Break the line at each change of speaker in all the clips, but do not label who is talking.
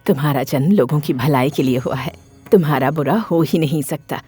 तुम्हारा जन्म लोगों की भलाई के लिए हुआ है, तुम्हारा बुरा हो ही नहीं सकता।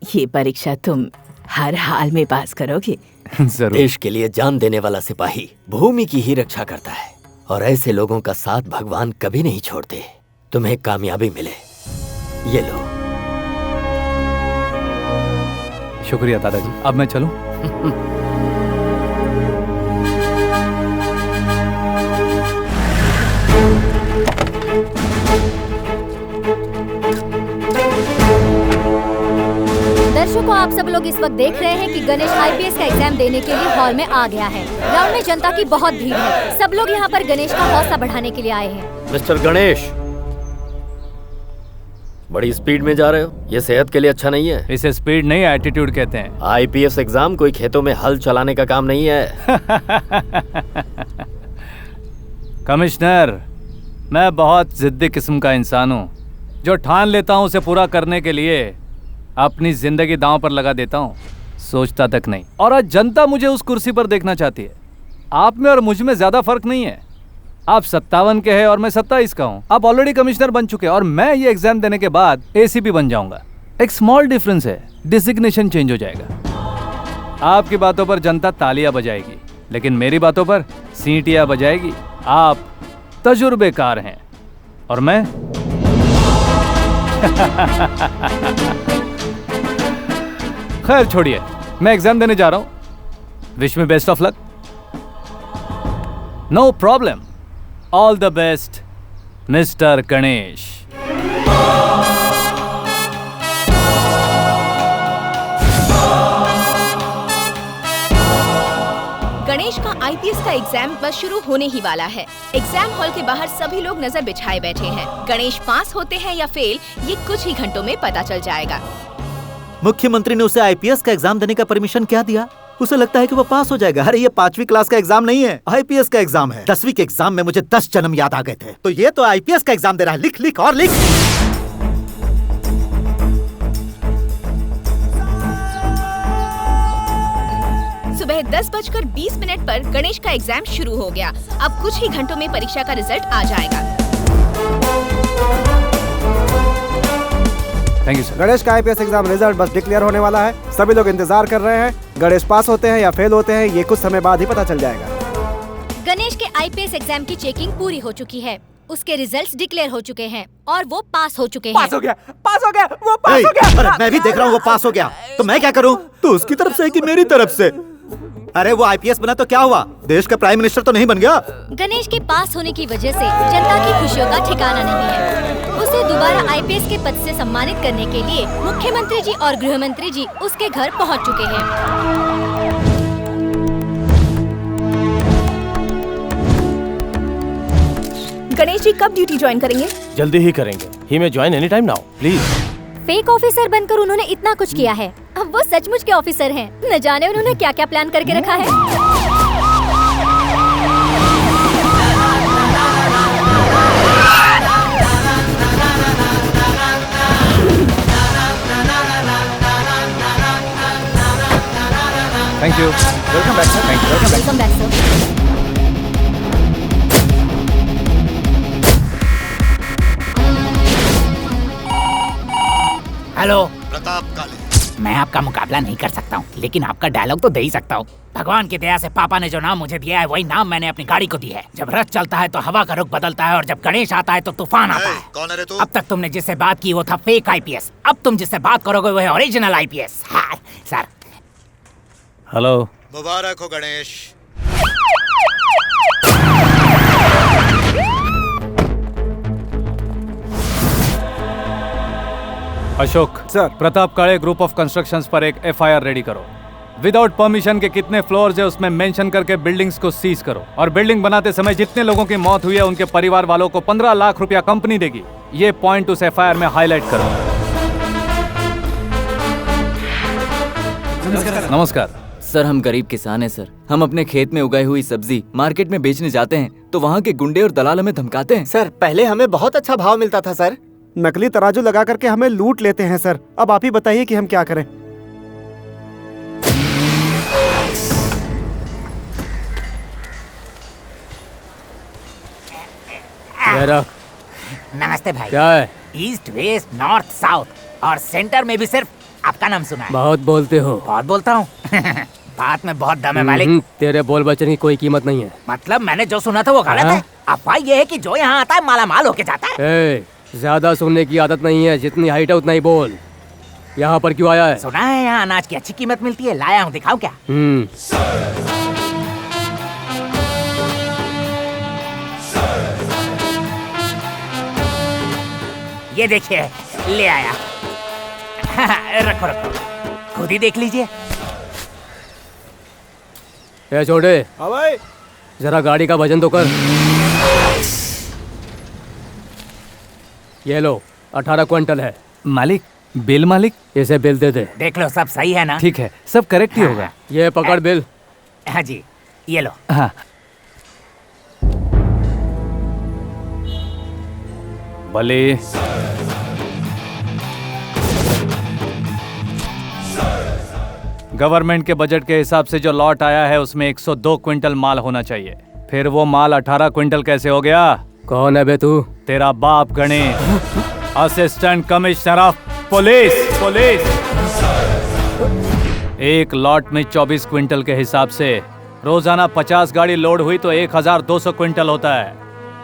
ये परीक्षा तुम हर हाल में पास करोगे।
जरूर।
देश के लिए जान देने वाला सिपाही भूमि की ही रक्षा करता है और ऐसे लोगों का साथ भगवान कभी नहीं छोड़ते। तुम्हें कामयाबी मिले। ये लो।
शुक्रिया दादाजी, अब मैं चलूं?
दर्शकों, आप सब लोग इस वक्त देख रहे हैं कि गणेश आईपीएस का एग्जाम देने के लिए हॉल में आ गया है। ग्राउंड में जनता की बहुत भीड़ है। सब लोग यहाँ पर गणेश का हौसला बढ़ाने के लिए आए हैं।
मिस्टर गणेश, बड़ी स्पीड में जा रहे हो, ये सेहत के लिए अच्छा नहीं है।
इसे स्पीड नहीं, एटीट्यूड कहते हैं।
आईपीएस एग्जाम कोई खेतों में हल चलाने का काम नहीं है।
कमिश्नर, मैं बहुत जिद्दी किस्म का इंसान हूँ। जो ठान लेता हूँ उसे पूरा करने के लिए अपनी जिंदगी दांव पर लगा देता हूँ, सोचता तक नहीं। और आज जनता मुझे उस कुर्सी पर देखना चाहती है। आप में और मुझ में ज्यादा फर्क नहीं है। आप 57 के हैं और मैं 27 का हूँ। आप ऑलरेडी कमिश्नर बन चुके हैं और मैं ये एग्जाम देने के बाद एसीपी बन जाऊंगा। एक स्मॉल डिफरेंस है, डिजिग्नेशन चेंज हो जाएगा। आपकी बातों पर जनता तालियां बजाएगी, लेकिन मेरी बातों पर सीटियां बजाएगी। आप तजुर्बेकार हैं और मैं खैर छोड़िए, मैं एग्जाम देने जा रहा हूं। Wish me best of luck. No problem, all the best mister Ganesh.
Ganesh का आईपीएस का एग्जाम बस शुरू होने ही वाला है। एग्जाम हॉल के बाहर सभी लोग नजर बिछाए बैठे हैं। गणेश पास होते हैं या फेल, ये कुछ ही घंटों में पता चल जाएगा।
मुख्यमंत्री ने उसे आईपीएस का एग्जाम देने का परमिशन क्या दिया? उसे लगता है कि वो पास हो जाएगा। अरे ये 5वीं क्लास का एग्जाम नहीं है, आईपीएस का एग्जाम है। 10वीं के एग्जाम में मुझे 10 जन्म याद आ गए थे, तो ये तो आईपीएस का एग्जाम दे रहा है। लिख लिख और लिख।
सुबह 10:20 पर गणेश का एग्जाम शुरू हो गया। अब कुछ ही घंटों में परीक्षा का रिजल्ट आ जाएगा।
Thank you sir.
गणेश का आईपीएस एग्जाम रिजल्ट बस डिक्लेयर होने वाला है। सभी लोग इंतजार कर रहे हैं। गणेश पास होते हैं या फेल होते हैं, ये कुछ समय बाद ही पता चल जाएगा।
गणेश के आईपीएस एग्जाम की चेकिंग पूरी हो चुकी है। उसके रिजल्ट्स डिक्लेयर हो चुके हैं और वो पास हो चुके हैं।
पास हो गया, वो पास हो गया।
अरे मैं भी देख रहा हूँ वो पास हो गया, तो मैं क्या करूँ? तो उसकी तरफ से कि मेरी तरफ से? अरे वो आईपीएस बना तो क्या हुआ, देश का प्राइम मिनिस्टर तो नहीं बन गया।
गणेश के पास होने की वजह से जनता की खुशियों का ठिकाना नहीं है। उसे दोबारा आईपीएस के पद से सम्मानित करने के लिए मुख्यमंत्री जी और गृह मंत्री जी उसके घर पहुंच चुके हैं।
गणेश जी कब ड्यूटी ज्वाइन करेंगे?
जल्दी ही करेंगे। ही में join any time now please.
Fake officer बनकर उन्होंने इतना कुछ किया है, अब वो सचमुच के ऑफिसर हैं। न जाने उन्होंने क्या क्या प्लान करके रखा है।
Thank you. Welcome back sir. Thank you.
Welcome back sir.
Hello
Pratap काले।
मैं आपका मुकाबला नहीं कर सकता हूँ, लेकिन आपका डायलॉग तो दे ही सकता हूँ। भगवान की दया से पापा ने जो नाम मुझे दिया है वही नाम मैंने अपनी गाड़ी को दिया है। जब रथ चलता है तो हवा का रुख बदलता है और जब गणेश आता है तो तूफान आता है।
कौन है रे तू?
अब तक तुमने जिससे बात की वो था फेक आईपीएस। अब तुम जिससे बात करोगे वो है ओरिजिनल आईपीएस। हाँ, सर।
हेलो।
मुबारक हो गणेश।
अशोक
सर।
प्रताप काले ग्रुप ऑफ कंस्ट्रक्शंस पर एक एफआईआर रेडी करो। विदाउट परमिशन के कितने फ्लोर्स है उसमें मेंशन करके बिल्डिंग्स को सीज करो और बिल्डिंग बनाते समय जितने लोगों की मौत हुई है उनके परिवार वालों को 15 लाख रुपया कंपनी देगी। ये पॉइंट उस एफआईआर में हाईलाइट करो। नमस्कार
सर, हम गरीब किसान हैं सर। हम अपने खेत में उगाई हुई सब्जी मार्केट में बेचने जाते हैं तो वहाँ के गुंडे और दलाल हमें धमकाते हैं।
सर पहले हमें बहुत अच्छा भाव मिलता था सर।
नकली तराजू लगा करके हमें लूट लेते हैं सर। अब आप ही बताइए कि हम क्या करें।
नमस्ते भाई।
क्या है?
ईस्ट वेस्ट नॉर्थ साउथ और सेंटर में भी सिर्फ आपका नाम सुना है।
बहुत बोलते हो।
बहुत बोलता हूँ। बात में बहुत दम है मालिक।
तेरे बोल बचन की कोई कीमत नहीं है।
मतलब मैंने जो सुना था वो गलत है। अफवाह ये है कि जो यहाँ आता है माला माल होके जाता है।
ज्यादा सुनने की आदत नहीं है, जितनी हाइट है उतना ही बोल। यहाँ पर क्यों आया है?
सुना है यहाँ अनाज की अच्छी कीमत मिलती है, लाया हूँ, दिखाऊं क्या? ये देखिए, ले आया। रखो रखो, खुद ही देख लीजिए।
ए छोटे,
हाँ भाई।
जरा गाड़ी का वजन तो कर। ये लो, 18 क्विंटल है।
मालिक, बिल मालिक।
इसे बिल दे दे।
देख लो, सब सही है ना?
ठीक है, सब करेक्ट ही होगा।
ये पकड़ बिल।
हाँ जी, ये लो।
हाँ। भले गवर्नमेंट के बजट के हिसाब से जो लॉट आया है उसमें 102 क्विंटल माल होना चाहिए। फिर वो माल 18 क्विंटल कैसे हो गया?
कौन है बे तू?
तेरा बाप Ganesh, assistant commissioner of police. एक लॉट में 24 क्विंटल के हिसाब से रोजाना 50 गाड़ी लोड हुई तो 1200 क्विंटल होता है,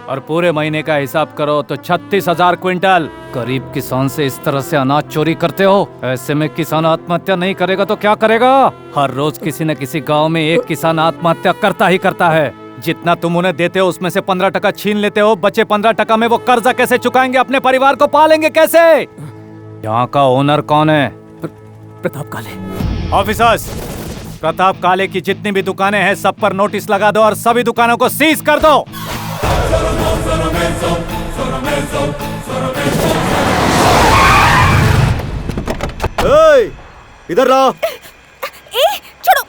और पूरे महीने का हिसाब करो तो 36,000 क्विंटल। गरीब किसान से इस तरह से अनाज चोरी करते हो? ऐसे में किसान आत्महत्या नहीं करेगा तो क्या करेगा? हर रोज किसी न किसी गांव में एक किसान आत्महत्या करता ही करता है। जितना तुम उन्हें देते हो उसमें से 15% छीन लेते हो। बचे 15% में वो कर्जा कैसे चुकाएंगे? अपने परिवार को पालेंगे कैसे? यहाँ का ओनर कौन है?
प्रताप काले।
ऑफिसर्स, प्रताप काले की जितनी भी दुकानें हैं सब पर नोटिस लगा दो और सभी दुकानों को सीज कर दो।
इधर लाओ।
छोड़ो।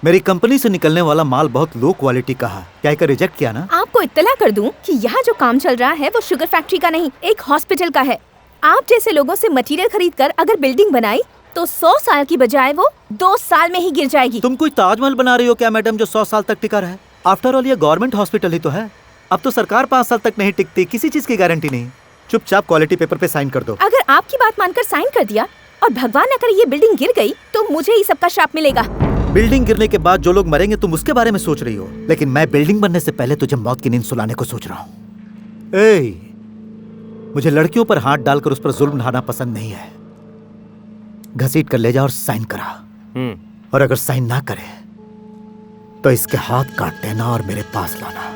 मेरी कंपनी से निकलने वाला माल बहुत लो क्वालिटी का है। क्या इसे रिजेक्ट किया ना?
आपको इत्तला कर दूं कि यहाँ जो काम चल रहा है वो शुगर फैक्ट्री का नहीं, एक हॉस्पिटल का है। आप जैसे लोगों से मटेरियल खरीद कर अगर बिल्डिंग बनाई तो 100 साल की बजाय वो 2 साल में ही गिर जाएगी।
तुम कोई ताजमहल बना रही हो क्या मैडम, जो 100 साल तक टिका रहे? आफ्टर ऑल ये गवर्नमेंट हॉस्पिटल ही तो है। अब तो सरकार 5 साल तक नहीं टिकती, किसी चीज की गारंटी नहीं। चुपचाप क्वालिटी पेपर पे साइन कर दो।
अगर आपकी बात मानकर साइन कर दिया और भगवान न करे ये बिल्डिंग गिर गई तो मुझे ही सबका श्राप मिलेगा।
बिल्डिंग गिरने के बाद जो लोग मरेंगे तुम उसके बारे में सोच रही हो, लेकिन मैं बिल्डिंग बनने से पहले तुझे मौत की नींद सुलाने को सोच रहा हूँ। मुझे लड़कियों पर हाथ डालकर उस पर जुल्म ढाना पसंद नहीं है। घसीट कर ले जा और साइन करा। और अगर साइन ना करे तो इसके हाथ काट देना और मेरे पास लाना।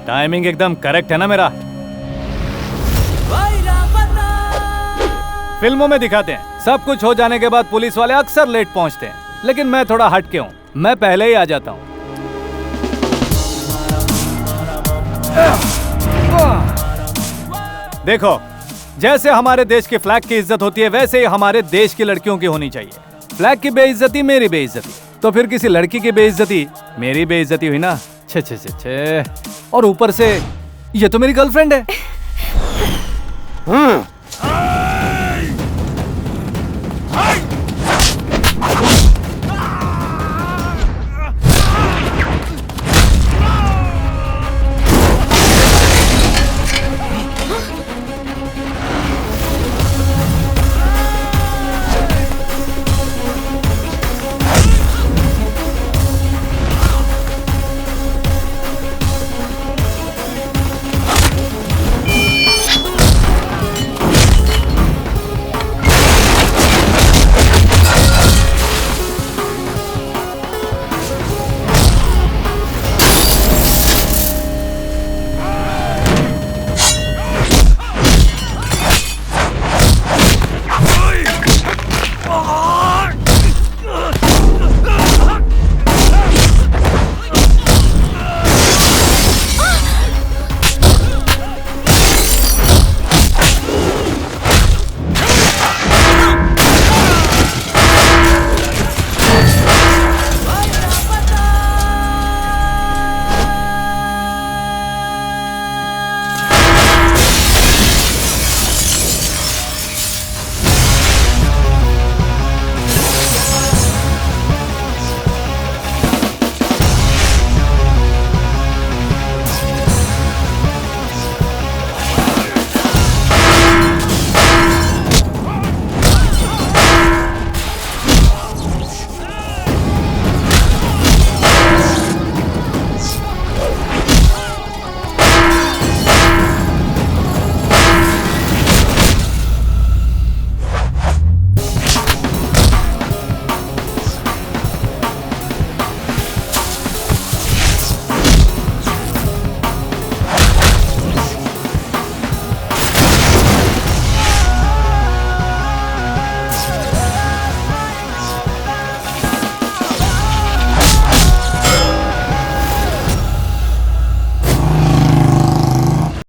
टाइमिंग एकदम करेक्ट है ना मेरा? फिल्मों में दिखाते हैं सब कुछ हो जाने के बाद पुलिस वाले अक्सर लेट पहुंचते हैं, लेकिन मैं थोड़ा हटके हूं। मैं पहले ही आ जाता हूं। देखो, जैसे हमारे देश के फ्लैग की इज्जत होती है वैसे ही हमारे देश की लड़कियों की होनी चाहिए। फ्लैग की बेइज्जती मेरी बेइज्जती, तो फिर किसी लड़की की बेइज्जती मेरी बेइज्जती हुई ना। छे छे छे छे। और ऊपर से ये तो मेरी गर्लफ्रेंड है।